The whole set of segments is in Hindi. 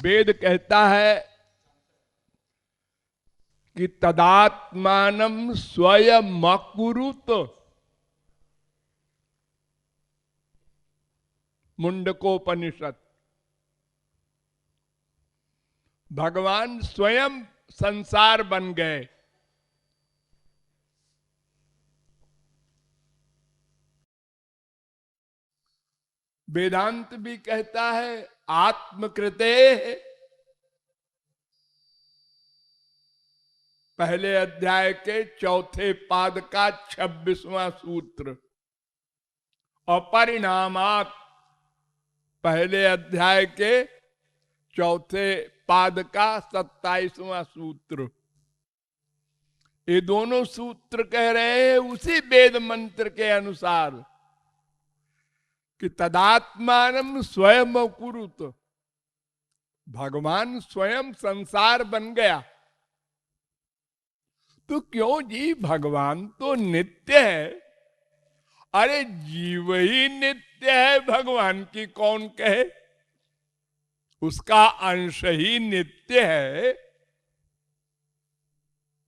वेद कहता है कि तदात्मानम स्वयं अकुरुत। मुंडकोपनिषद। भगवान स्वयं संसार बन गए। वेदांत भी कहता है आत्मकृते, पहले अध्याय के चौथे पाद का 26वां सूत्र, अपरिणामात, पहले अध्याय के चौथे पाद का 27वां सूत्र। ये दोनों सूत्र कह रहे हैं उसी वेद मंत्र के अनुसार कि तदात्मानम स्वयं कुरुत। भगवान स्वयं संसार बन गया। तो क्यों जी, भगवान तो नित्य है। अरे जीव ही नित्य है, भगवान की कौन कहे। उसका अंश ही नित्य है।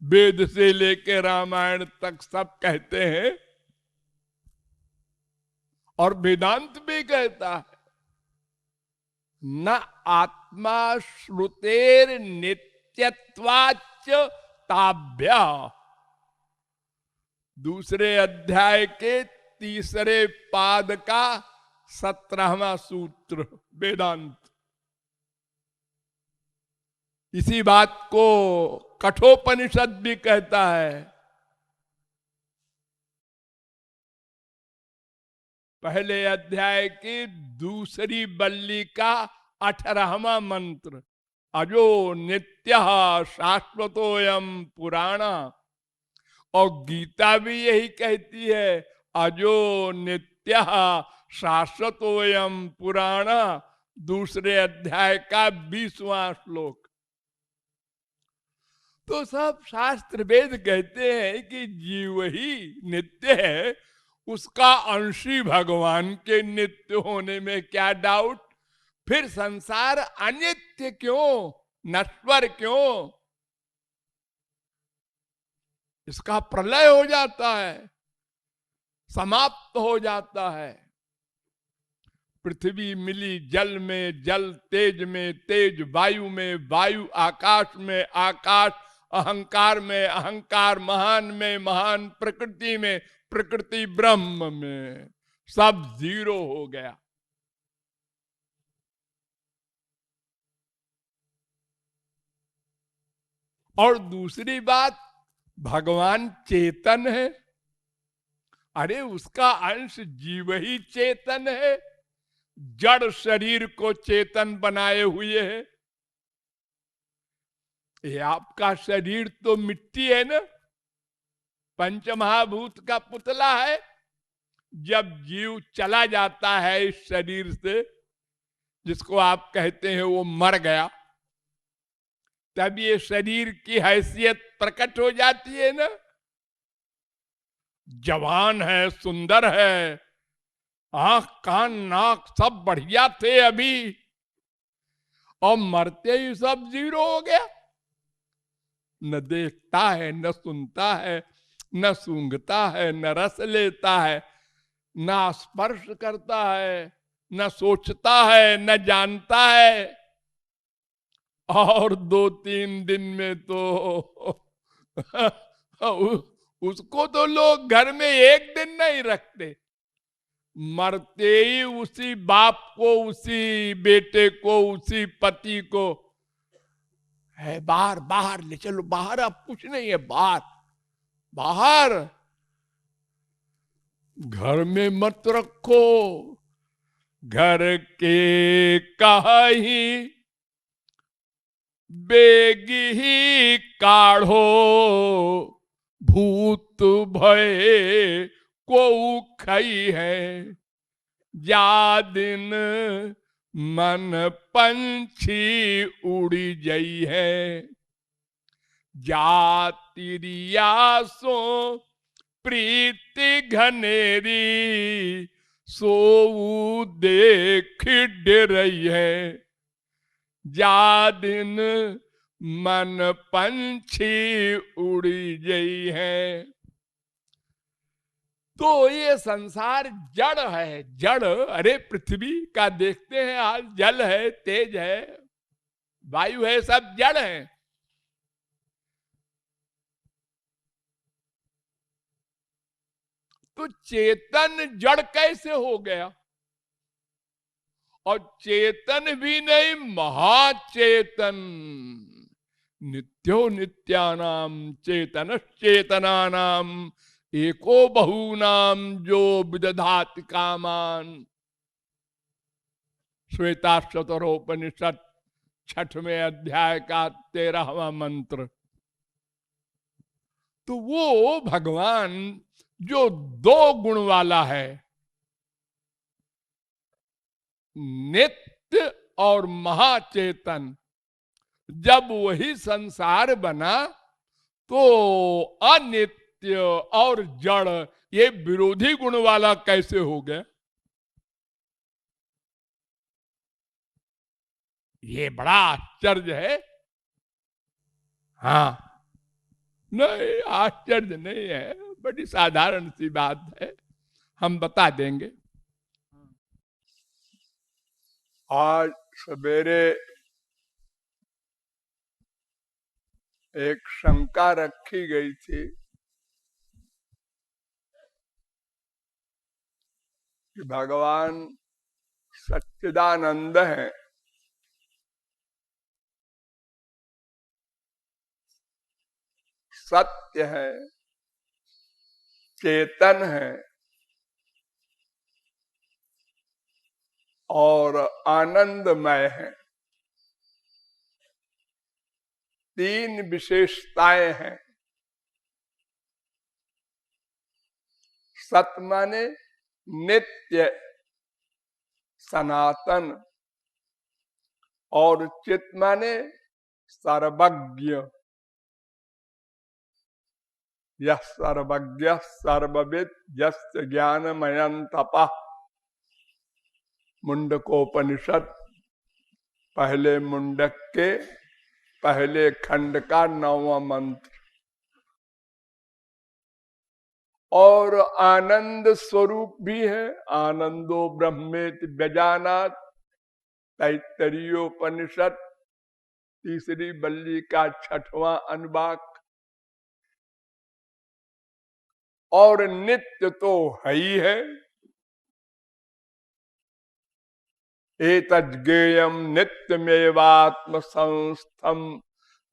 वेद से लेकर रामायण तक सब कहते हैं। और वेदांत भी कहता है न आत्मा श्रुतेर नित्यत्वाच ताभ्य। दूसरे अध्याय के तीसरे पाद का 17वां सूत्र वेदांत। इसी बात को कठोपनिषद भी कहता है। पहले अध्याय की दूसरी बल्ली का 18वां मंत्र, अजो नित्य शाश्वतोयम पुराणा। और गीता भी यही कहती है, अजो नित्य शाश्वतोयम पुराणा, दूसरे अध्याय का 20वां श्लोक। तो सब शास्त्र वेद कहते हैं कि जीव ही नित्य है, उसका अंशी भगवान के नित्य होने में क्या डाउट। फिर संसार अनित्य क्यों, नश्वर क्यों। इसका प्रलय हो जाता है, समाप्त हो जाता है। पृथ्वी मिली जल में, जल तेज में, तेज वायु में, वायु आकाश में, आकाश अहंकार में, अहंकार महान में, महान प्रकृति में, प्रकृति ब्रह्म में। सब जीरो हो गया। और दूसरी बात, भगवान चेतन है। अरे उसका अंश जीव ही चेतन है, जड़ शरीर को चेतन बनाए हुए है। ये आपका शरीर तो मिट्टी है ना, पंचमहाभूत का पुतला है। जब जीव चला जाता है इस शरीर से, जिसको आप कहते हैं वो मर गया, तब ये शरीर की हैसियत प्रकट हो जाती है ना। जवान है, सुंदर है, आंख कान नाक सब बढ़िया थे अभी, और मरते ही सब जीरो हो गया। न देखता है, न सुनता है, न सूंघता है, न रस लेता है, न स्पर्श करता है, न सोचता है, न जानता है। और 2-3 दिन में तो उसको तो लोग घर में एक दिन नहीं रखते। मरते ही उसी बाप को, उसी बेटे को, उसी पति को है बाहर, बाहर ले चलो, बाहर। अब कुछ नहीं है, बाहर बाहर। घर में मत रखो, घर के कहीं बेगी ही काढ़ो, भूत भय को खई है। जा दिन मन पंछी उड़ी जई है, जातिरियासो प्रीति घनेरी, सोऊ देख डरई है। जा दिन मन पंछी उड़ी गई है। तो ये संसार जड़ है, जड़। अरे पृथ्वी का देखते हैं आज, जल है, तेज है, वायु है, सब जड़ है। तो चेतन जड़ कैसे हो गया? और चेतन भी नहीं, महाचेतन। नित्यो नित्यानाम चेतन चेतनानाम एको बहूनाम जो विदधाति कामान। श्वेता शतरोपनिषद 6वें अध्याय का 13वां मंत्र। तो वो भगवान जो दो गुण वाला है, नित्य और महाचेतन, जब वही संसार बना तो अनित्य और जड़ ये विरोधी गुण वाला कैसे हो गया? ये बड़ा आश्चर्य है। हाँ, नहीं आश्चर्य नहीं है, बड़ी साधारण सी बात है, हम बता देंगे। आज सवेरे एक शंका रखी गई थी कि भगवान सच्चिदानंद है, सत्य है, चेतन है और आनंदमय है। तीन विशेषताएं हैं। सत माने नित्य सनातन, और चित माने सर्वज्ञ। यह सर्वज्ञ सर्वविद यस्य ज्ञानमयं तपः। मुंडकोपनिषद पहले मुंडक के पहले खंड का 9वां मंत्र। और आनंद स्वरूप भी है। आनंदो ब्रह्मेति व्यजानात्, तैत्तरीयोपनिषद 3री बल्ली का 6वां अनुवाक। और नित्य तो है ही है। एतज्ज्ञेयं नित्यमेवात्म संस्थम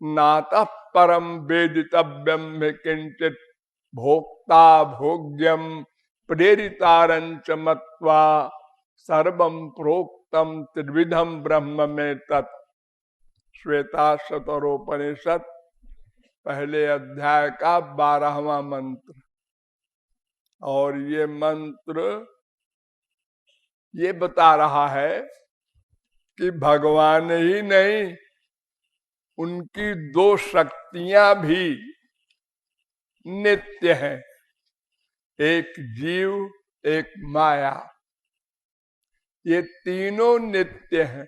नातः परम वेदितव्यम किंचित भोक्ता भोग्यम प्रेरितारंच मत्वा सर्वं प्रोक्तम त्रिविधम ब्रह्म में तत्। श्वेता शतरोपनिषद पहले अध्याय का 12वां मंत्र। और ये मंत्र ये बता रहा है कि भगवान ही नहीं, उनकी दो शक्तियां भी नित्य हैं। एक जीव, एक माया, ये तीनों नित्य हैं।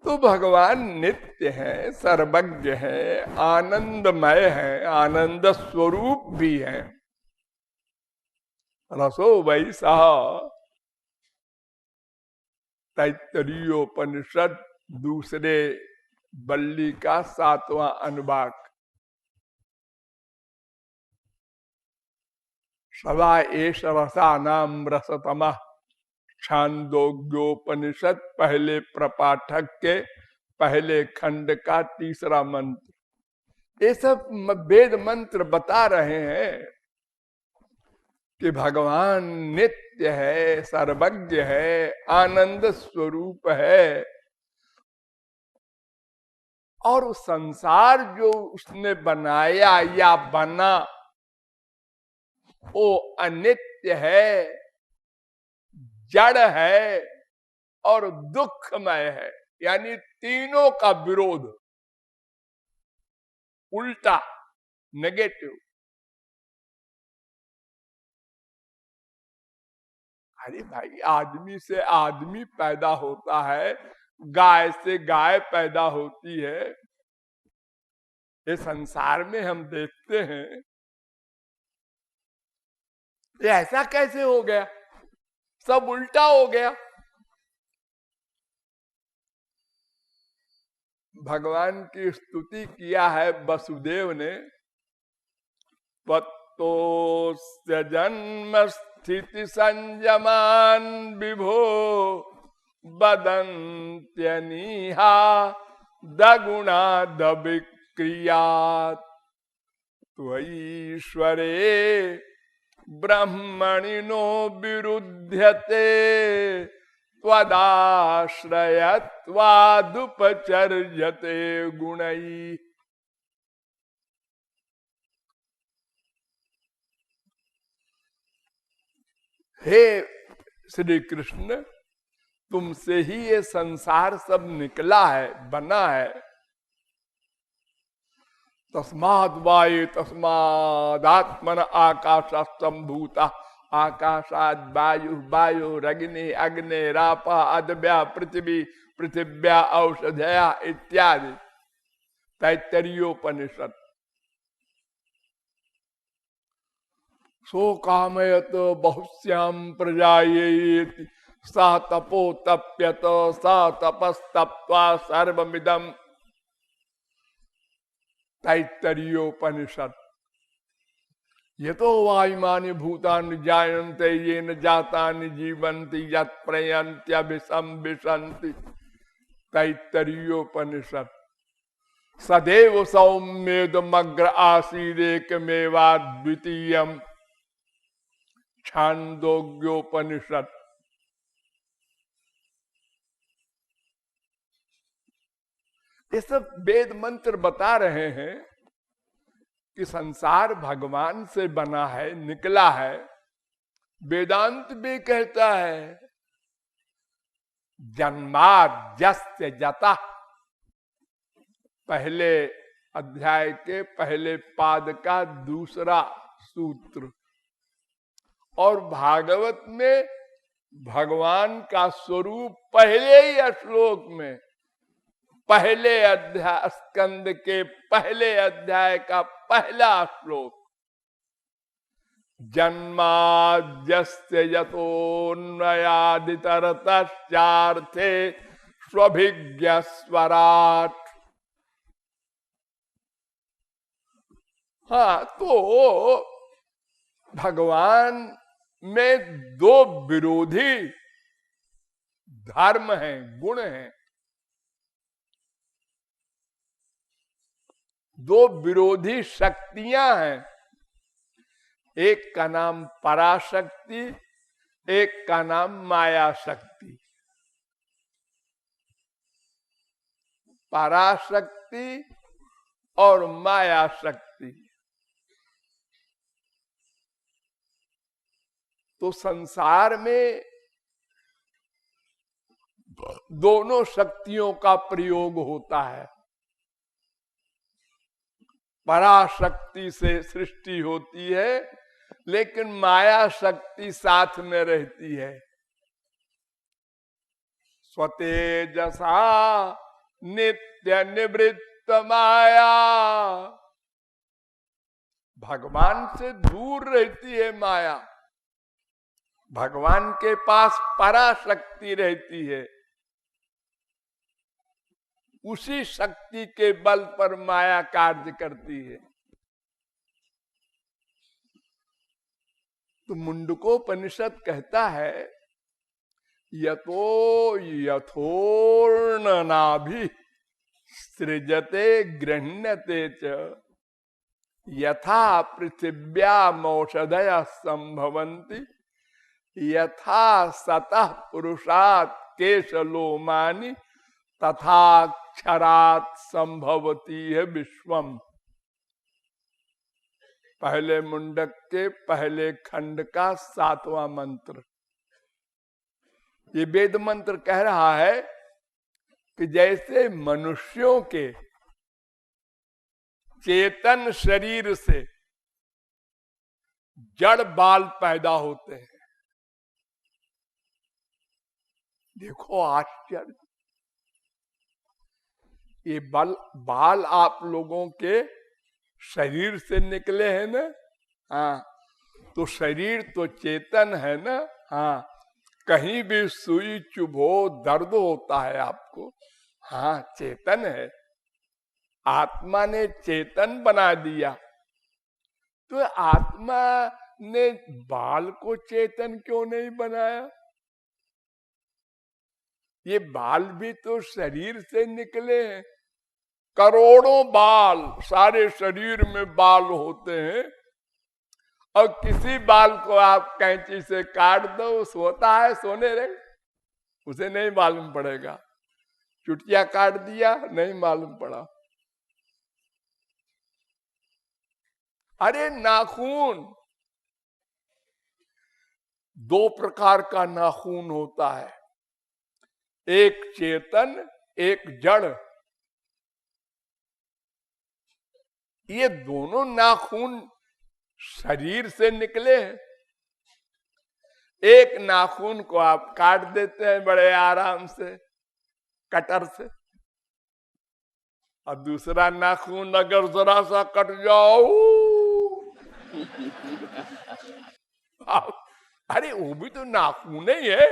तो भगवान नित्य है, सर्वज्ञ है, आनंदमय है, आनंद स्वरूप भी है। रसो वैसा तैत्तरीयोपनिषद 2रे बल्ली का 7वां अनुवाक। सवा एष रसानाम रसतमः। छांदोग्योपनिषद पहले प्रपाठक के पहले खंड का 3रा मंत्र। ये सब वेद मंत्र बता रहे हैं कि भगवान नित्य है, सर्वज्ञ है, आनंद स्वरूप है। और संसार जो उसने बनाया या बना वो अनित्य है, जड़ है और दुखमय है। यानी तीनों का विरोध, उल्टा, नेगेटिव। अरे भाई, आदमी से आदमी पैदा होता है, गाय से गाय पैदा होती है। ये संसार में हम देखते हैं, ये ऐसा कैसे हो गया? सब उल्टा हो गया। भगवान की स्तुति किया है वसुदेव ने, त्वत्तोस्य जन्म स्थिति संयमान विभो बदन्त्यनीहा दगुणा दविक्रियात् त्वईश्वरे ब्रह्मणिनो विरुध्यते त्वदाश्रयत्वादुपचर्यते गुणैः। हे श्री कृष्ण, तुमसे ही ये संसार सब निकला है, बना है। तस्माद् वायु तस्मादात्मन आकाशस्तंभूता आकाशाद वायु वायुरग्नि अग्नि रापा अदव्या पृथ्वी पृथिव्या औषधया इत्यादि तैत्तरीयोपनिषद। सो कामयत बहुश्याम प्रजायेति सा तपो तप्यत सा तपस्तप्त्वा सर्वमिदं तैत्तरीयोपनिषद। ये तो वायुमानि भूतानि जायन्ते येन जातानि जीवन्ति यत् प्रयन्त्यभिसंविशन्ति तैत्तरीयोपनिषद। सदैव सौम्येदमग्र आसीदेकमेवाद्वितीयम् छान्दोग्योपनिषद। ये सब वेद मंत्र बता रहे हैं कि संसार भगवान से बना है, निकला है। वेदांत भी कहता है जन्माद्यस्य जता, पहले अध्याय के पहले पाद का दूसरा सूत्र। और भागवत में भगवान का स्वरूप पहले ही श्लोक में, पहले अध्याय स्कंद के पहले अध्याय का पहला श्लोक, जन्माद्यस्य यतोऽन्वयादितरतश्चार्थे स्वभिज्ञस्वराट्। हाँ, तो भगवान में दो विरोधी धर्म हैं, गुण हैं। दो विरोधी शक्तियां हैं, एक का नाम पराशक्ति, एक का नाम माया शक्ति। पराशक्ति और माया शक्ति। तो संसार में दोनों शक्तियों का प्रयोग होता है। पराशक्ति से सृष्टि होती है, लेकिन माया शक्ति साथ में रहती है। स्वतेजसा नित्य निवृत्त माया, भगवान से दूर रहती है माया, भगवान के पास पराशक्ति रहती है। उसी शक्ति के बल पर माया कार्य करती है। तो मुंडकोपनिषद कहता है यतो यथोर्णनाभि सृजते गृह्णते च यथा पृथिव्यामौषधयः संभवन्ति यथा सतः पुरुषात् केशलोमानि तथा क्षरात् संभवती है विश्वम। पहले मुंडक के पहले खंड का 7वां मंत्र। ये वेद मंत्र कह रहा है कि जैसे मनुष्यों के चेतन शरीर से जड़ बाल पैदा होते हैं। देखो आश्चर्य, ये बाल आप लोगों के शरीर से निकले हैं ना। हाँ, तो शरीर तो चेतन है ना। हाँ, कहीं भी सुई चुभो दर्द होता है आपको। हाँ, चेतन है। आत्मा ने चेतन बना दिया, तो आत्मा ने बाल को चेतन क्यों नहीं बनाया? ये बाल भी तो शरीर से निकले हैं। करोड़ों बाल सारे शरीर में बाल होते हैं, और किसी बाल को आप कैंची से काट दो, सोता है सोने रहे, उसे नहीं मालूम पड़ेगा। चुटिया काट दिया, नहीं मालूम पड़ा। अरे नाखून, दो प्रकार का नाखून होता है, एक चेतन एक जड़। ये दोनों नाखून शरीर से निकले हैं। एक नाखून को आप काट देते हैं बड़े आराम से कटर से, और दूसरा नाखून अगर जरा सा कट जाओ अरे वो भी तो नाखून ही है।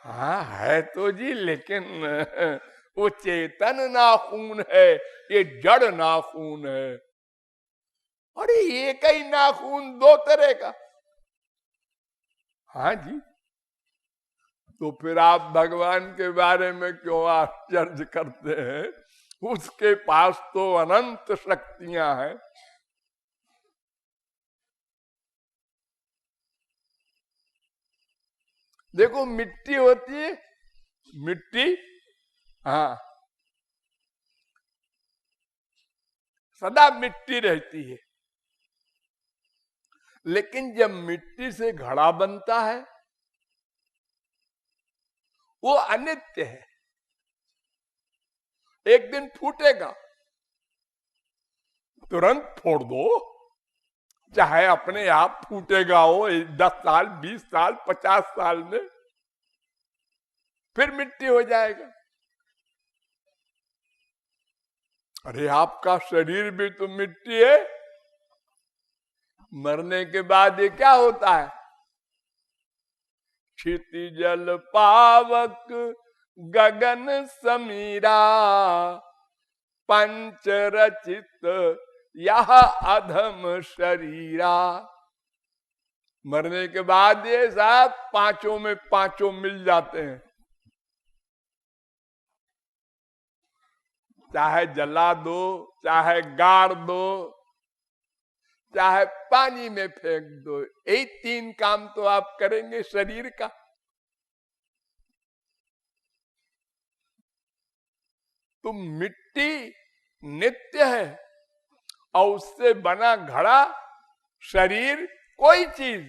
हाँ है तो जी, लेकिन वो चेतन नाखून है, ये जड़ नाखून है। अरे एक ही नाखून दो तरह का। हाँ जी, तो फिर आप भगवान के बारे में क्यों आश्चर्य करते हैं? उसके पास तो अनंत शक्तियां हैं। देखो मिट्टी होती है, मिट्टी, हाँ, सदा मिट्टी रहती है, लेकिन जब मिट्टी से घड़ा बनता है वो अनित्य है, एक दिन फूटेगा, तुरंत फोड़ दो, चाहे अपने आप फूटेगा हो 10 साल 20 साल 50 साल में, फिर मिट्टी हो जाएगा। अरे आपका शरीर भी तो मिट्टी है, मरने के बाद ये क्या होता है? क्षिति जल पावक गगन समीरा, पंच रचित यह अधम शरीरा। मरने के बाद ये साहब पांचों में पांचों मिल जाते हैं, चाहे जला दो, चाहे गाड़ दो, चाहे पानी में फेंक दो, यही 3 काम तो आप करेंगे शरीर का। तो मिट्टी नित्य है, और उससे बना घड़ा शरीर कोई चीज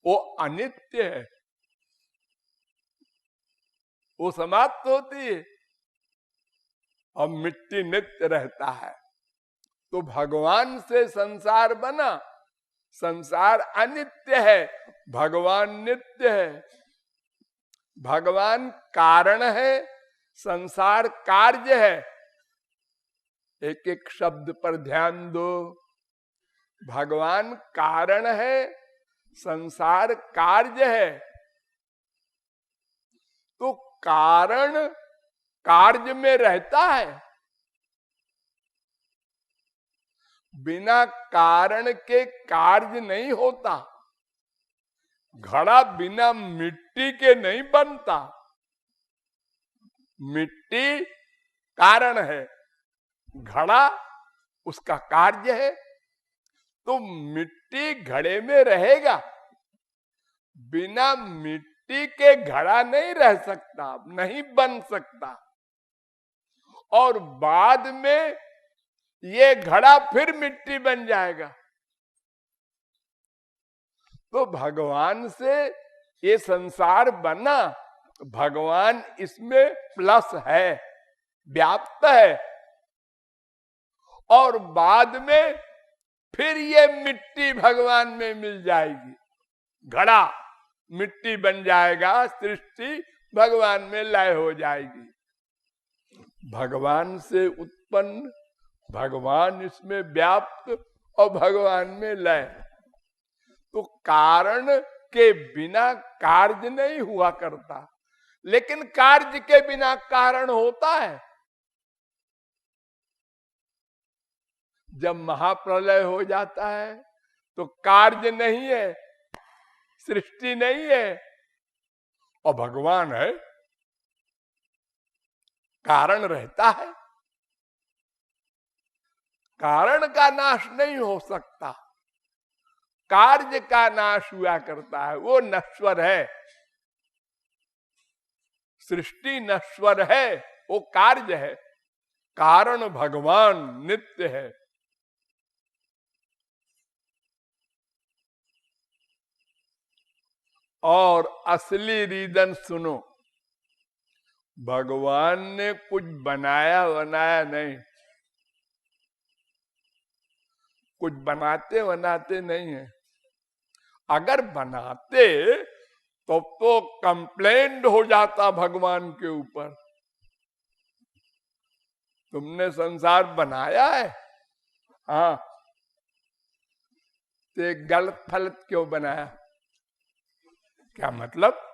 वो अनित्य है, वो समाप्त होती है, और मिट्टी नित्य रहता है। तो भगवान से संसार बना, संसार अनित्य है, भगवान नित्य है। भगवान कारण है, संसार कार्य है। एक एक शब्द पर ध्यान दो। भगवान कारण है, संसार कार्य है। तो कारण कार्य में रहता है, बिना कारण के कार्य नहीं होता। घड़ा बिना मिट्टी के नहीं बनता, मिट्टी कारण है, घड़ा उसका कार्य है। तो मिट्टी घड़े में रहेगा, बिना मिट्टी के घड़ा नहीं रह सकता, नहीं बन सकता। और बाद में ये घड़ा फिर मिट्टी बन जाएगा। तो भगवान से ये संसार बना, भगवान इसमें प्लस है, व्याप्त है, और बाद में फिर ये मिट्टी भगवान में मिल जाएगी, घड़ा मिट्टी बन जाएगा, सृष्टि भगवान में लय हो जाएगी। भगवान से उत्पन्न, भगवान इसमें व्याप्त और भगवान में लय। तो कारण के बिना कार्य नहीं हुआ करता, लेकिन कार्य के बिना कारण होता है। जब महाप्रलय हो जाता है तो कार्य नहीं है, सृष्टि नहीं है, और भगवान है, कारण रहता है। कारण का नाश नहीं हो सकता, कार्य का नाश हुआ करता है, वो नश्वर है। सृष्टि नश्वर है, वो कार्य है, कारण भगवान नित्य है। और असली रीजन सुनो, भगवान ने कुछ बनाया नहीं, कुछ बनाते नहीं है। अगर बनाते तो कंप्लेंट हो जाता भगवान के ऊपर, तुमने संसार बनाया है, हाँ, तो गलत फलत क्यों बनाया? क्या मतलब?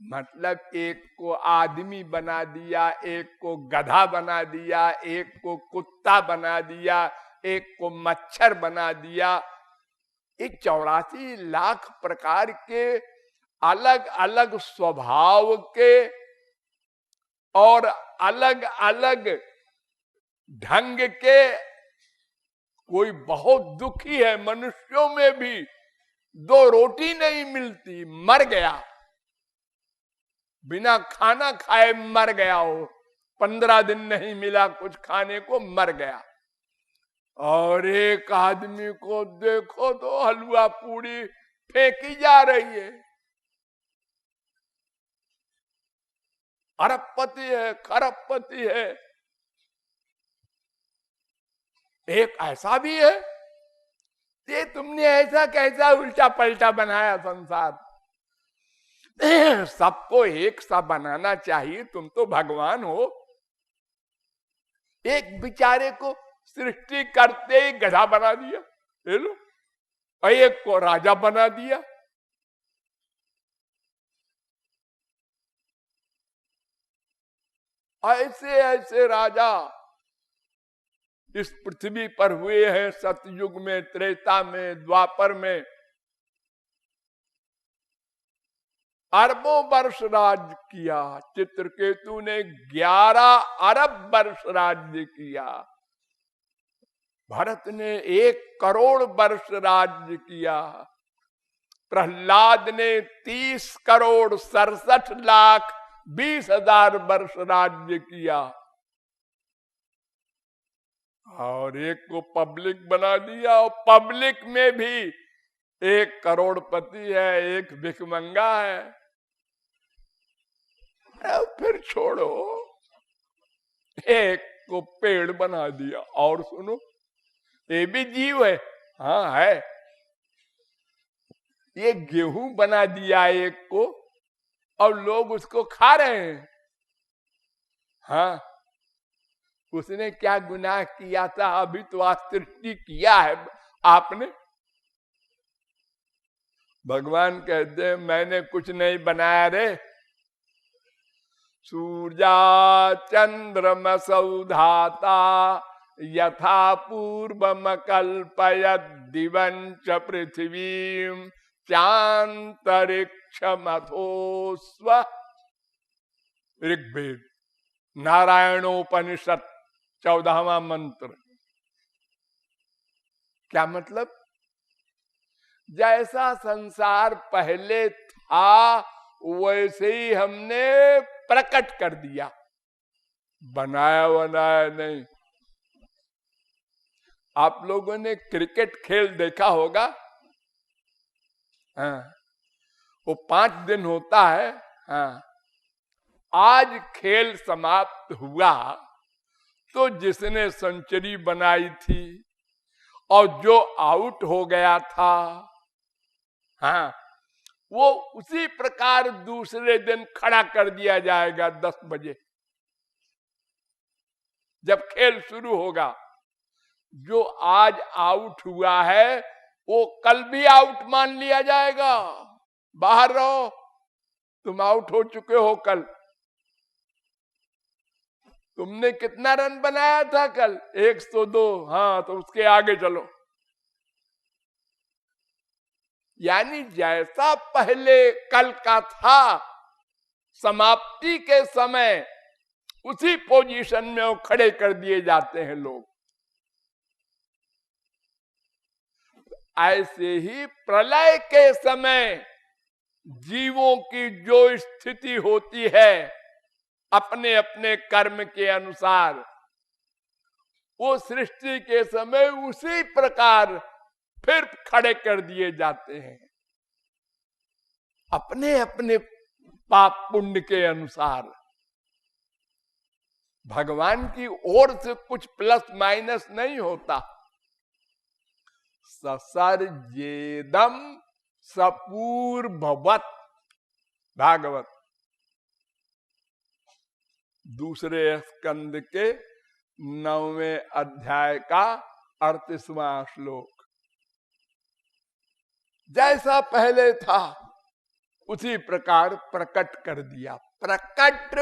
मतलब एक को आदमी बना दिया, एक को गधा बना दिया, एक को कुत्ता बना दिया, एक को मच्छर बना दिया। ये 84 लाख प्रकार के अलग अलग स्वभाव के और अलग अलग ढंग के, कोई बहुत दुखी है, मनुष्यों में भी 2 रोटी नहीं मिलती, मर गया, बिना खाना खाए मर गया हो, 15 दिन नहीं मिला कुछ खाने को, मर गया। और एक आदमी को देखो तो हलवा पूरी फेंकी जा रही है, अरबपति है, खरबपति है। एक ऐसा भी है, ये तुमने ऐसा कैसा उल्टा पलटा बनाया संसार। सबको एक सा बनाना चाहिए, तुम तो भगवान हो। एक बेचारे को सृष्टि करते ही गधा बना दिया, ले लो, और एक को राजा बना दिया। ऐसे ऐसे राजा इस पृथ्वी पर हुए हैं, सतयुग में, त्रेता में, द्वापर में। अरबों वर्ष राज्य किया, चित्रकेतु ने 11 अरब वर्ष राज्य किया, भरत ने 1 करोड़ वर्ष राज्य किया, प्रहलाद ने 30 करोड़ 67 लाख 20 हजार वर्ष राज्य किया, और एक को पब्लिक बना दिया। और पब्लिक में भी 1 करोड़पति है, 1 भिखमंगा है। फिर छोड़ो, एक को पेड़ बना दिया। और सुनो, ये भी जीव है, हाँ है, ये गेहूं बना दिया एक को, और लोग उसको खा रहे हैं। हाँ, उसने क्या गुनाह किया था? अभी तो आज सृष्टि किया है आपने। भगवान कहते हैं मैंने कुछ नहीं बनाया रे, सूर्या चंद्रमसौ धाता यथा पूर्वम कल्पयत दिवं च पृथ्वीं चांतरिक्षमथो स्व। ऋग्वेद नारायणोपनिषद 14वां मंत्र। क्या मतलब? जैसा संसार पहले था वैसे ही हमने प्रकट कर दिया, बनाया बनाया नहीं। आप लोगों ने क्रिकेट खेल देखा होगा, हाँ, वो 5 दिन होता है। हाँ, आज खेल समाप्त हुआ तो जिसने सेंचुरी बनाई थी और जो आउट हो गया था, हाँ, वो उसी प्रकार दूसरे दिन खड़ा कर दिया जाएगा 10 बजे। जब खेल शुरू होगा, जो आज आउट हुआ है वो कल भी आउट मान लिया जाएगा। बाहर रहो, तुम आउट हो चुके हो कल। तुमने कितना रन बनाया था कल? 102। हाँ, तो उसके आगे चलो। यानी जैसा पहले कल का था, समाप्ति के समय उसी पोजीशन में वो खड़े कर दिए जाते हैं लोग। ऐसे ही प्रलय के समय जीवों की जो स्थिति होती है अपने अपने कर्म के अनुसार, वो सृष्टि के समय उसी प्रकार फिर खड़े कर दिए जाते हैं अपने अपने पाप पुण्य के अनुसार। भगवान की ओर से कुछ प्लस माइनस नहीं होता। ससर्जेदम सपूर्ववत्, भागवत दूसरे स्कंद के 9वें अध्याय का 38वां श्लोक। जैसा पहले था उसी प्रकार प्रकट कर दिया। प्रकट,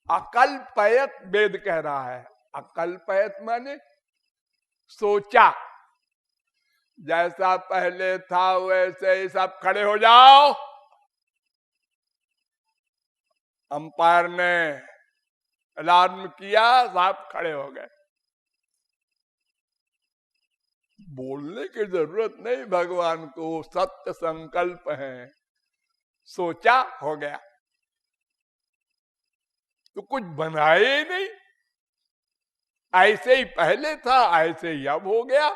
अकल्पयत वेद कह रहा है। अकल्पयत माने सोचा। जैसा पहले था वैसे ही सब खड़े हो जाओ। अंपायर ने अलार्म किया, सब खड़े हो गए। बोलने की जरूरत नहीं भगवान को, सत्य संकल्प है। सोचा, हो गया। तो कुछ बनाए ही नहीं, ऐसे ही पहले था ऐसे ही अब हो गया।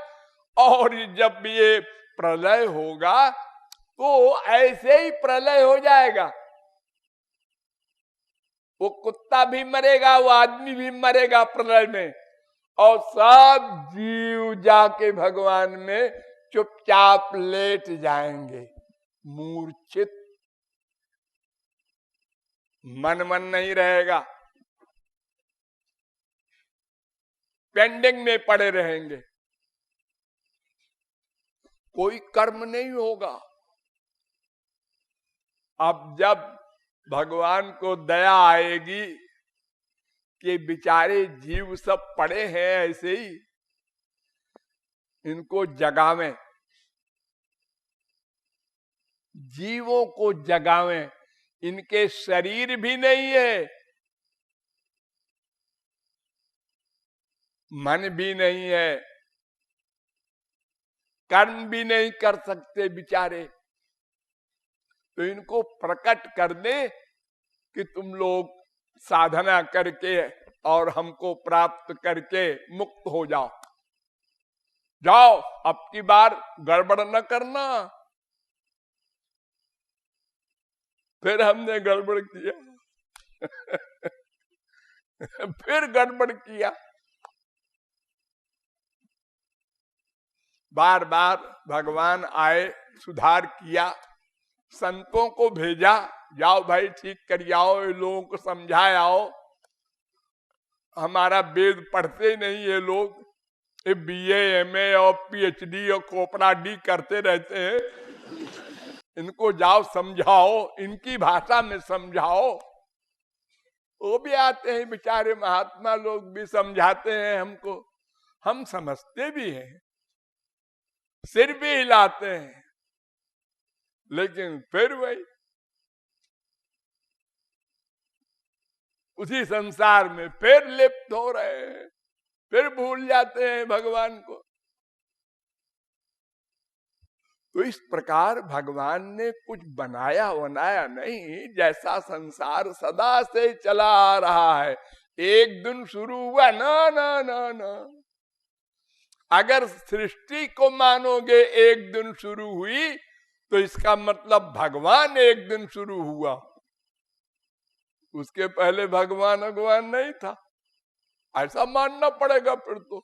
और जब ये प्रलय होगा तो ऐसे ही प्रलय हो जाएगा। वो कुत्ता भी मरेगा, वो आदमी भी मरेगा प्रलय में, और सब जीव जाके भगवान में चुपचाप लेट जाएंगे मूर्छित। मन नहीं रहेगा, पेंडिंग में पड़े रहेंगे, कोई कर्म नहीं होगा। अब जब भगवान को दया आएगी कि बेचारे जीव सब पड़े हैं ऐसे ही, इनको जगावें, जीवों को जगावें। इनके शरीर भी नहीं है, मन भी नहीं है, कर्म भी नहीं कर सकते बेचारे। तो इनको प्रकट कर दे कि तुम लोग साधना करके और हमको प्राप्त करके मुक्त हो जाओ। जाओ, अब की बार गड़बड़ न करना। फिर हमने गड़बड़ किया फिर गड़बड़ किया। बार बार भगवान आए, सुधार किया, संतों को भेजा, जाओ भाई ठीक कर आओ, लोगों को समझाए आओ। हमारा वेद पढ़ते नहीं ये लोग, ये BA MA और PhD और खोपड़ा डी करते रहते हैं। इनको जाओ समझाओ, इनकी भाषा में समझाओ। वो भी आते हैं बेचारे महात्मा लोग, भी समझाते हैं हमको, हम समझते भी हैं, सिर भी हिलाते हैं, लेकिन फिर वही उसी संसार में फिर लिप्त हो रहे हैं, फिर भूल जाते हैं भगवान को। तो इस प्रकार भगवान ने कुछ बनाया बनाया नहीं, जैसा संसार सदा से चला आ रहा है। एक दिन शुरू हुआ ना ना ना ना। अगर सृष्टि को मानोगे एक दिन शुरू हुई, तो इसका मतलब भगवान एक दिन शुरू हुआ, उसके पहले भगवान नहीं था, ऐसा मानना पड़ेगा फिर तो।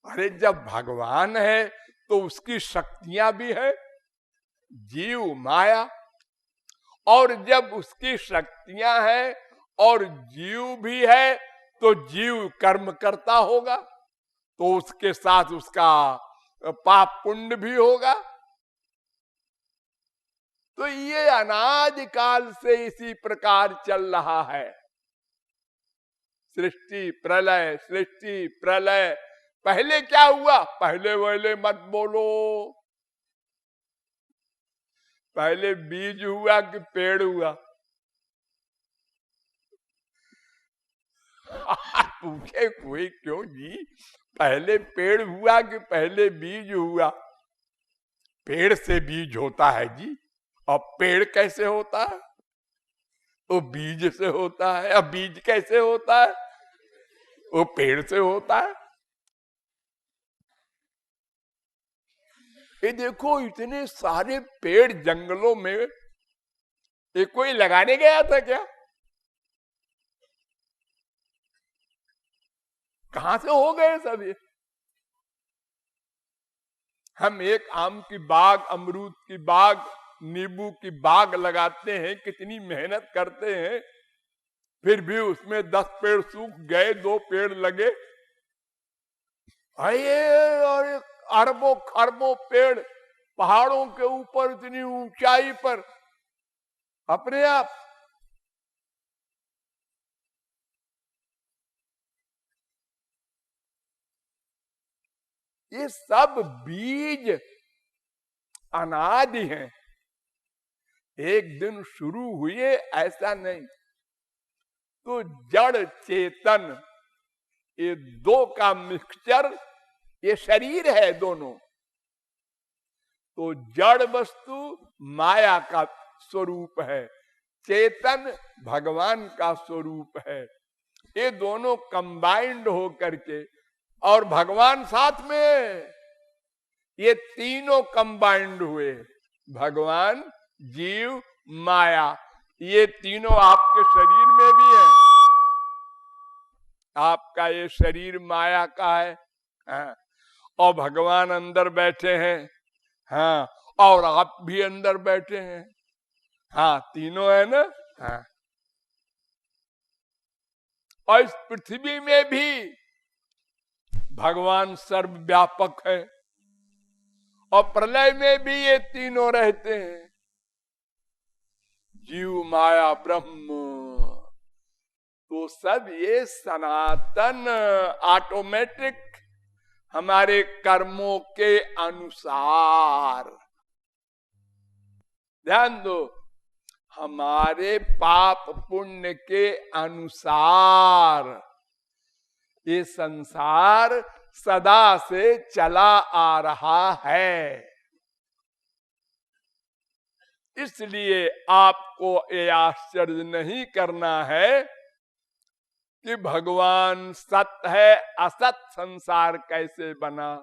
अरे जब भगवान है तो उसकी शक्तियां भी है, जीव माया, और जब उसकी शक्तियां हैं और जीव भी है तो जीव कर्म करता होगा, तो उसके साथ उसका पाप पुण्य भी होगा। तो ये अनादि काल से इसी प्रकार चल रहा है। सृष्टि प्रलय, सृष्टि प्रलय। पहले क्या हुआ? पहले वहले मत बोलो। पहले बीज हुआ कि पेड़ हुआ? पूछे कोई क्यों जी, पहले पेड़ हुआ कि पहले बीज हुआ? पेड़ से बीज होता है जी। अब पेड़ कैसे होता है? वो बीज से होता है। अब बीज कैसे होता है? वो पेड़ से होता है। ये देखो, इतने सारे पेड़ जंगलों में, ये कोई लगाने गया था क्या? कहां से हो गए सब ये? हम एक आम की बाग, अमरूद की बाग, नींबू की बाग लगाते हैं, कितनी मेहनत करते हैं, फिर भी उसमें 10 पेड़ सूख गए, 2 पेड़ लगे। और अरबों खरबों पेड़ पहाड़ों के ऊपर, इतनी ऊंचाई पर अपने आप। ये सब बीज अनादि हैं, एक दिन शुरू हुए ऐसा नहीं। तो जड़ चेतन, ये दो का मिक्सचर, ये शरीर है दोनों। तो जड़ वस्तु माया का स्वरूप है, चेतन भगवान का स्वरूप है। ये दोनों कंबाइंड हो करके, और भगवान साथ में, ये तीनों कंबाइंड हुए, भगवान, जीव, माया। ये तीनों आपके शरीर में भी है। आपका ये शरीर माया का है, हाँ, और भगवान अंदर बैठे हैं, हाँ, और आप भी अंदर बैठे हैं, हाँ, तीनों है ना, हाँ। और इस पृथ्वी में भी भगवान सर्वव्यापक है, और प्रलय में भी ये तीनों रहते हैं, जीव, माया, ब्रह्म। तो सब ये सनातन ऑटोमेटिक हमारे कर्मों के अनुसार, ध्यान दो, हमारे पाप पुण्य के अनुसार ये संसार सदा से चला आ रहा है। इसलिए आपको ये आश्चर्य नहीं करना है कि भगवान सत्य है, असत संसार कैसे बना।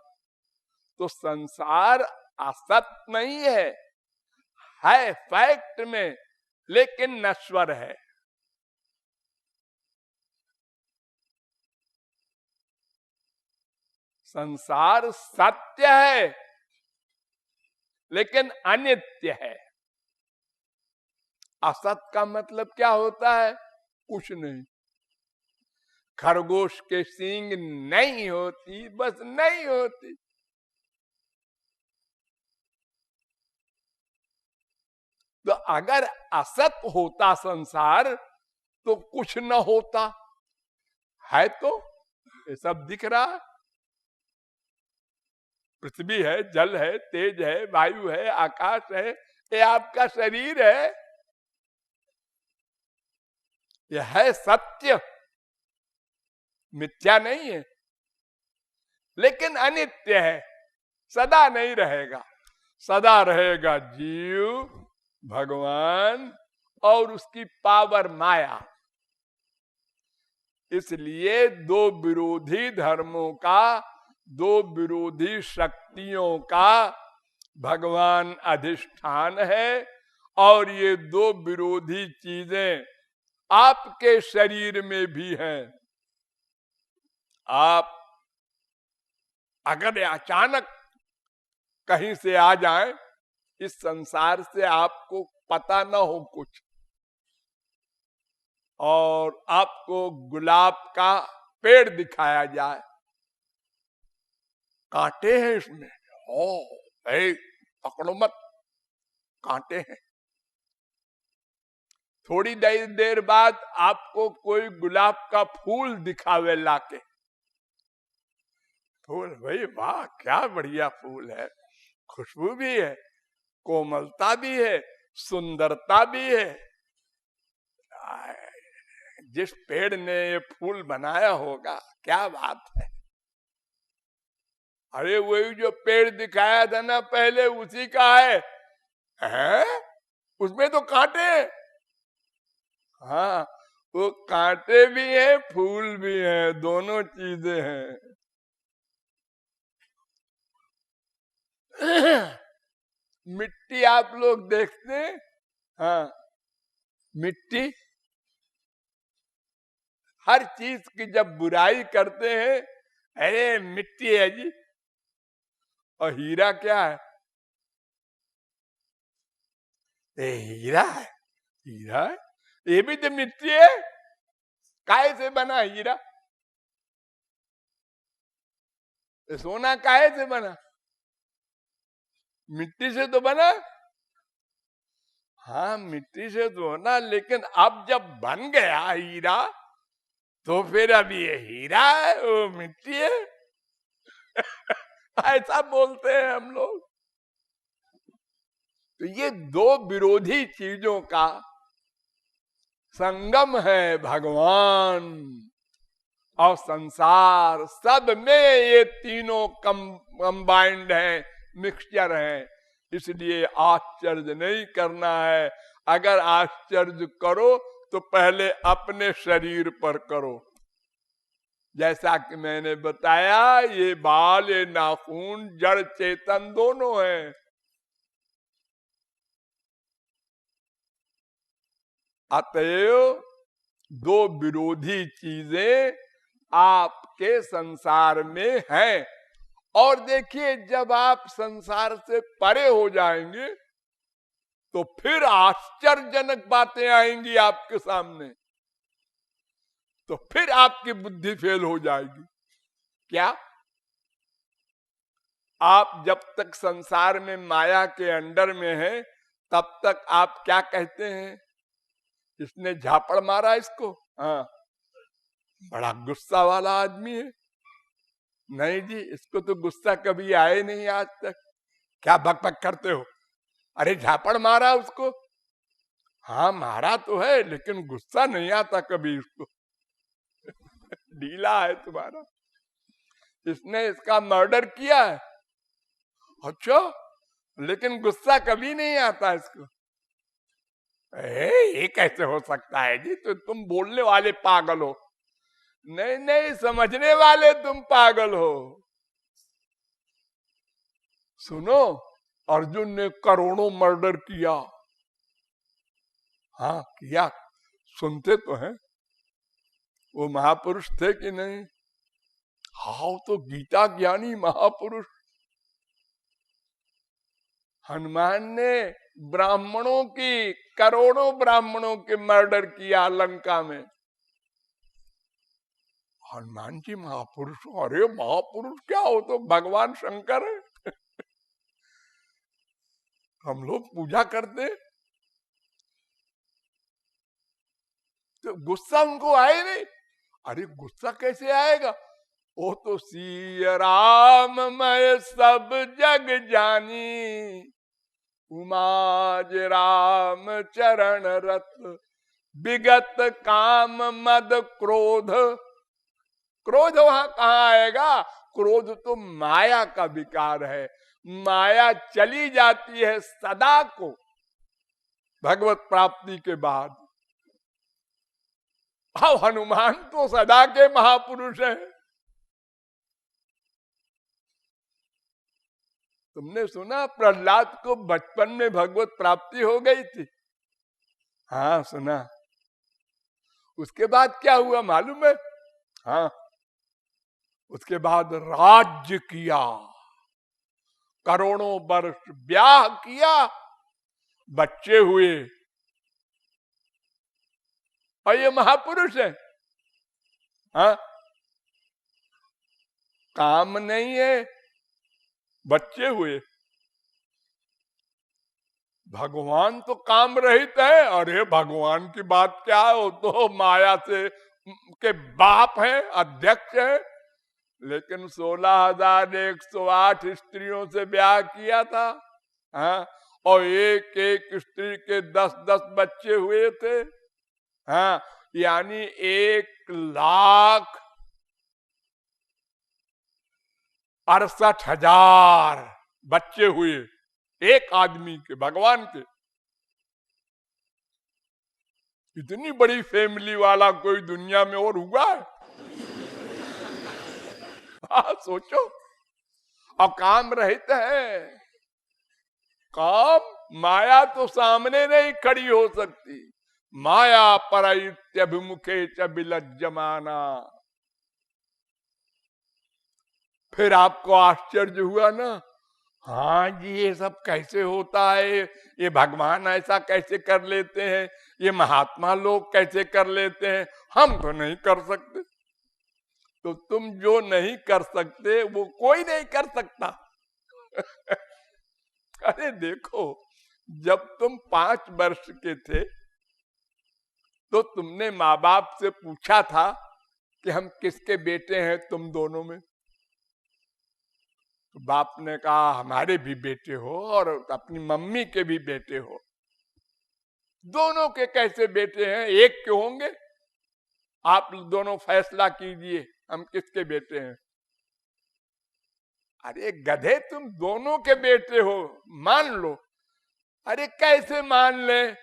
तो संसार असत नहीं है फैक्ट में, लेकिन नश्वर है। संसार सत्य है लेकिन अनित्य है। असत का मतलब क्या होता है? कुछ नहीं। खरगोश के सींग नहीं होती, बस नहीं होती। तो अगर असत होता संसार तो कुछ न होता है। तो ये सब दिख रहा है, पृथ्वी है, जल है, तेज है, वायु है, आकाश है, ये आपका शरीर है। यह है सत्य, मिथ्या नहीं है, लेकिन अनित्य है, सदा नहीं रहेगा। सदा रहेगा जीव, भगवान और उसकी पावर माया। इसलिए दो विरोधी धर्मों का, दो विरोधी शक्तियों का भगवान अधिष्ठान है, और ये दो विरोधी चीजें आपके शरीर में भी हैं। आप अगर अचानक कहीं से आ जाएं, इस संसार से आपको पता ना हो कुछ, और आपको गुलाब का पेड़ दिखाया जाए, कांटे हैं इसमें, ओ भाई पकड़ो मत, कांटे हैं। थोड़ी देर बाद आपको कोई गुलाब का फूल दिखावे लाके, फूल भाई वाह क्या बढ़िया फूल है, खुशबू भी है, कोमलता भी है, सुंदरता भी है। जिस पेड़ ने ये फूल बनाया होगा, क्या बात है। अरे वही जो पेड़ दिखाया था ना पहले, उसी का है, उसमें तो कांटे हैं। हाँ, वो कांटे भी है, फूल भी है, दोनों चीजें हैं। मिट्टी आप लोग देखते हैं, हाँ, मिट्टी हर चीज की जब बुराई करते हैं, अरे मिट्टी है जी, और हीरा क्या है, हीरा है, हीरा है, ये भी तो मिट्टी है। काहे से बना हीरा, सोना काहे से बना, मिट्टी से तो बना। हाँ मिट्टी से तो होना, लेकिन अब जब बन गया हीरा, तो फिर अब ये हीरा है, वो मिट्टी है। ऐसा बोलते हैं हम लोग। तो ये दो विरोधी चीजों का संगम है भगवान और संसार, सब में ये तीनों कंबाइंड हैं, मिक्सचर हैं। इसलिए आश्चर्य नहीं करना है, अगर आश्चर्य करो तो पहले अपने शरीर पर करो। जैसा कि मैंने बताया, ये बाल, ये नाखून जड़ चेतन दोनों हैं। अतएव दो विरोधी चीजें आपके संसार में हैं। और देखिए, जब आप संसार से परे हो जाएंगे तो फिर आश्चर्यजनक बातें आएंगी आपके सामने, तो फिर आपकी बुद्धि फेल हो जाएगी। क्या? आप जब तक संसार में माया के अंडर में हैं, तब तक आप क्या कहते हैं, इसने झापड़ मारा इसको, हाँ बड़ा गुस्सा वाला आदमी है। नहीं जी, इसको तो गुस्सा कभी आए नहीं आज तक। क्या बकबक करते हो, अरे झापड़ मारा उसको, हाँ मारा तो है, लेकिन गुस्सा नहीं आता कभी इसको। ढीला है तुम्हारा, इसने इसका मर्डर किया है, अच्छा, लेकिन गुस्सा कभी नहीं आता इसको। ये कैसे हो सकता है जी, तो तुम बोलने वाले पागल हो। नहीं नहीं, समझने वाले तुम पागल हो। सुनो, अर्जुन ने करोड़ों मर्डर किया, हाँ किया, सुनते तो हैं। वो महापुरुष थे कि नहीं? हाँ तो गीता ज्ञानी महापुरुष। हनुमान ने ब्राह्मणों की, करोड़ों ब्राह्मणों के मर्डर किया लंका में। हनुमान जी महापुरुष, अरे महापुरुष क्या हो, तो भगवान शंकर है। हम लोग पूजा करते, तो गुस्सा उनको आए नहीं। अरे गुस्सा कैसे आएगा, वो तो सिया राम मैं सब जग जानी, उमाज राम चरण रत, विगत काम मद क्रोध। क्रोध वहां कहाँ आएगा, क्रोध तो माया का विकार है। माया चली जाती है सदा को भगवत प्राप्ति के बाद। हाँ, हनुमान तो सदा के महापुरुष हैं। तुमने सुना प्रहलाद को बचपन में भगवत प्राप्ति हो गई थी? हाँ सुना। उसके बाद क्या हुआ मालूम है? हाँ, उसके बाद राज्य किया, करोड़ों वर्ष ब्याह किया, बच्चे हुए, और ये महापुरुष है। हाँ, काम नहीं है, बच्चे हुए। भगवान तो काम रहित है। अरे भगवान की बात क्या है, वो तो माया से के बाप है, अध्यक्ष है। लेकिन 16,108 स्त्रियों से ब्याह किया था। हाँ, और एक एक स्त्री के 10-10 बच्चे हुए थे। हाँ, यानी 1,68,000 बच्चे हुए एक आदमी के, भगवान के। इतनी बड़ी फैमिली वाला कोई दुनिया में और हुआ है? हाँ, सोचो। और काम रहित है। काम, माया तो सामने नहीं खड़ी हो सकती। माया परैत्यभिमुखे च विलज्जमाना। फिर आपको आश्चर्य हुआ ना, हाँ जी, ये सब कैसे होता है, ये भगवान ऐसा कैसे कर लेते हैं, ये महात्मा लोग कैसे कर लेते हैं, हम तो नहीं कर सकते। तो तुम जो नहीं कर सकते वो कोई नहीं कर सकता। अरे देखो, जब तुम 5 वर्ष के थे तो तुमने माँ बाप से पूछा था कि हम किसके बेटे हैं तुम दोनों में? तो बाप ने कहा हमारे भी बेटे हो और अपनी मम्मी के भी बेटे हो। दोनों के कैसे बेटे हैं, एक के होंगे? आप दोनों फैसला कीजिए हम किसके बेटे हैं। अरे गधे, तुम दोनों के बेटे हो, मान लो। अरे कैसे मान ले,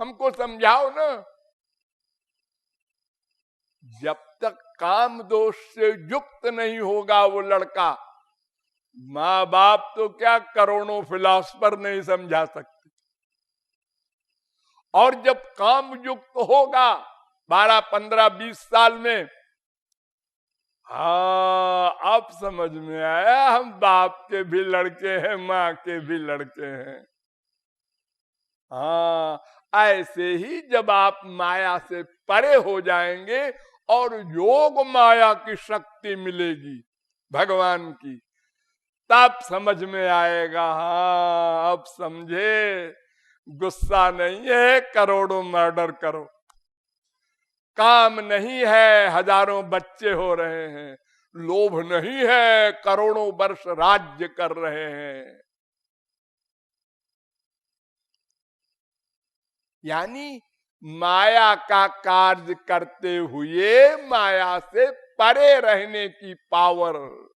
हमको समझाओ ना। जब तक काम दोष से युक्त नहीं होगा वो लड़का, माँ बाप तो क्या करोड़ों फिलॉसफर नहीं समझा सकते। और जब काम युक्त होगा 12, 15, 20 साल में, हाँ अब समझ में आया, हम बाप के भी लड़के हैं, माँ के भी लड़के हैं। हाँ, ऐसे ही जब आप माया से परे हो जाएंगे और योग माया की शक्ति मिलेगी भगवान की, तब समझ में आएगा। हाँ, अब समझे, गुस्सा नहीं है करोड़ों मर्डर करो, काम नहीं है हजारों बच्चे हो रहे हैं, लोभ नहीं है करोड़ों वर्ष राज्य कर रहे हैं। यानी माया का कार्य करते हुए माया से परे रहने की पावर,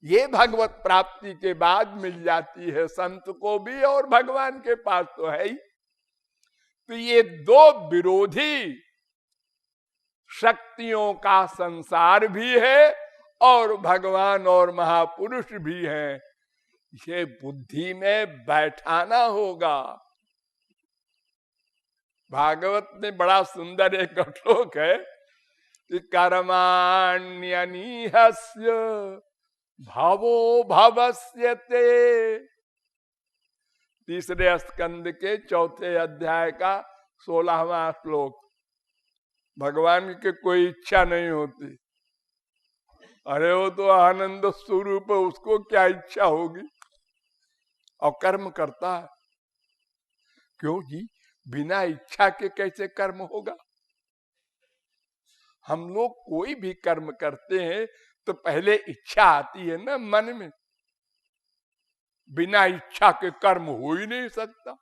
ये भगवत प्राप्ति के बाद मिल जाती है संत को भी, और भगवान के पास तो है ही। तो ये दो विरोधी शक्तियों का संसार भी है और भगवान और महापुरुष भी हैं, ये बुद्धि में बैठाना होगा। भागवत में बड़ा सुंदर एक श्लोक है कि कर्माण्यनिहस्य भवो भवस्यते। 3 स्कंद के 4 अध्याय का 16वां श्लोक। भगवान की कोई इच्छा नहीं होती। अरे वो तो आनंद स्वरूप है, उसको क्या इच्छा होगी, और कर्म करता है। क्यों जी, बिना इच्छा के कैसे कर्म होगा? हम लोग कोई भी कर्म करते हैं तो पहले इच्छा आती है ना मन में, बिना इच्छा के कर्म हो ही नहीं सकता।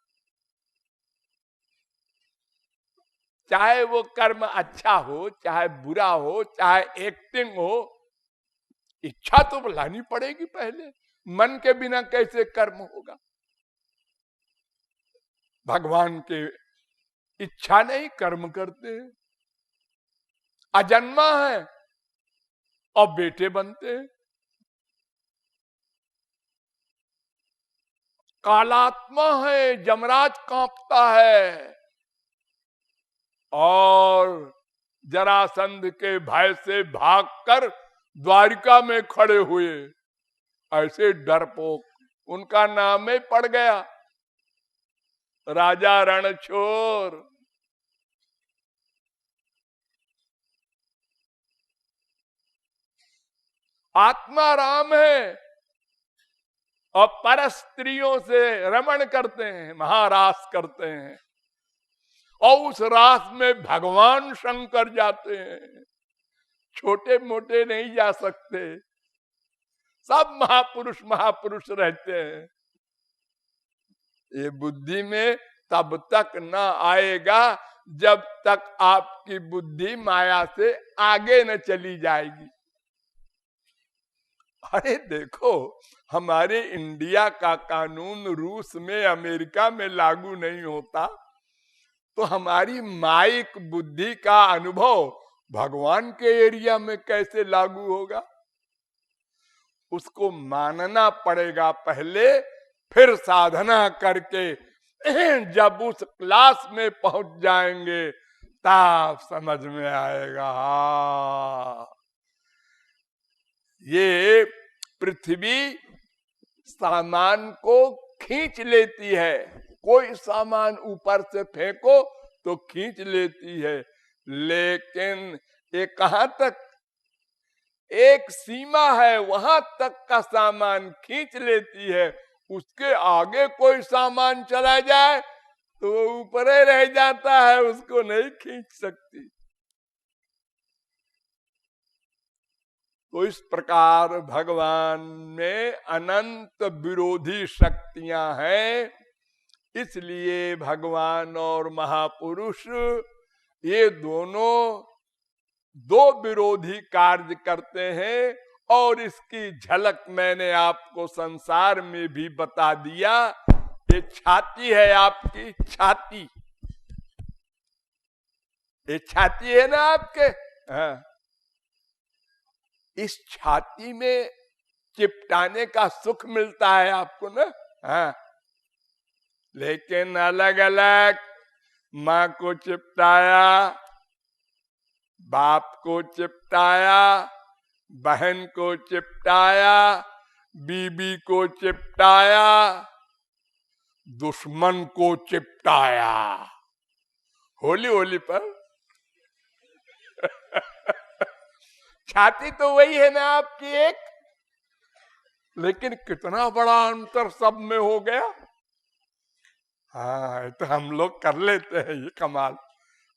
चाहे वो कर्म अच्छा हो, चाहे बुरा हो, चाहे एक्टिंग हो, इच्छा तो लानी पड़ेगी पहले। मन के बिना कैसे कर्म होगा? भगवान के इच्छा नहीं कर्म करते हैं। अजन्मा है और बेटे बनते हैं। कालात्मा है, जमराज कांपता है, और जरासंध के भय से भागकर द्वारिका में खड़े हुए ऐसे डरपोक, उनका नाम ही पड़ गया। राजा रणछोर। आत्मा राम है और पर स्त्रियों से रमण करते हैं, महारास करते हैं, और उस रास में भगवान शंकर जाते हैं। छोटे मोटे नहीं जा सकते, सब महापुरुष महापुरुष रहते हैं। ये बुद्धि में तब तक न आएगा जब तक आपकी बुद्धि माया से आगे न चली जाएगी। अरे देखो, हमारे इंडिया का कानून रूस में, अमेरिका में लागू नहीं होता, तो हमारी माइक बुद्धि का अनुभव भगवान के एरिया में कैसे लागू होगा? उसको मानना पड़ेगा पहले, फिर साधना करके जब उस क्लास में पहुंच जाएंगे तब समझ में आएगा। ये पृथ्वी सामान को खींच लेती है, कोई सामान ऊपर से फेंको तो खींच लेती है, लेकिन ये कहां तक? एक सीमा है, वहां तक का सामान खींच लेती है। उसके आगे कोई सामान चला जाए तो वो ऊपर ही रह जाता है, उसको नहीं खींच सकती। तो इस प्रकार भगवान में अनंत विरोधी शक्तियां हैं, इसलिए भगवान और महापुरुष ये दोनों दो विरोधी कार्य करते हैं। और इसकी झलक मैंने आपको संसार में भी बता दिया। ये छाती है आपकी, छाती, ये छाती है ना आपके, हाँ। इस छाती में चिपटाने का सुख मिलता है आपको ना, हाँ। लेकिन अलग अलग, माँ को चिपटाया, बाप को चिपटाया, बहन को चिपटाया, बीबी को चिपटाया, दुश्मन को चिपटाया, होली होली पर। छाती तो वही है ना आपकी एक, लेकिन कितना बड़ा अंतर सब में हो गया। हाँ, तो हम लोग कर लेते हैं ये कमाल।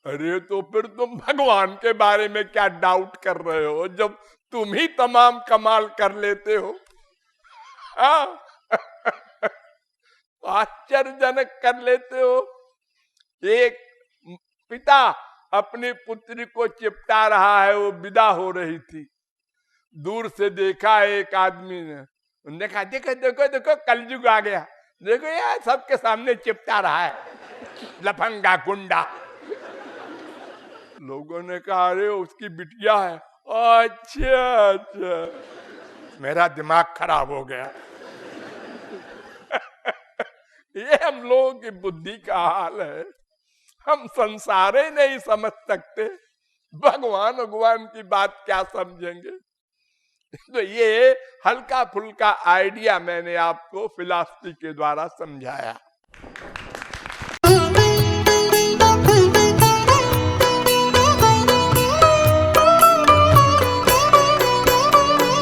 अरे तो फिर तुम भगवान के बारे में क्या डाउट कर रहे हो, जब तुम ही तमाम कमाल कर लेते हो। हाँ, आश्चर्यजनक कर लेते हो। एक पिता अपनी पुत्री को चिपटा रहा है, वो विदा हो रही थी, दूर से देखा एक आदमी ने, उन्होंने कहा देखो देखो देखो कलयुग आ गया, देखो यार सबके सामने चिपटा रहा है, लफंगा गुंडा। लोगों ने कहा अरे उसकी बिटिया है। अच्छा अच्छा, मेरा दिमाग खराब हो गया। ये हम लोगों की बुद्धि का हाल है, हम संसारे नहीं समझ सकते, भगवान की बात क्या समझेंगे। तो ये हल्का फुल्का आइडिया मैंने आपको फिलॉसफी के द्वारा समझाया।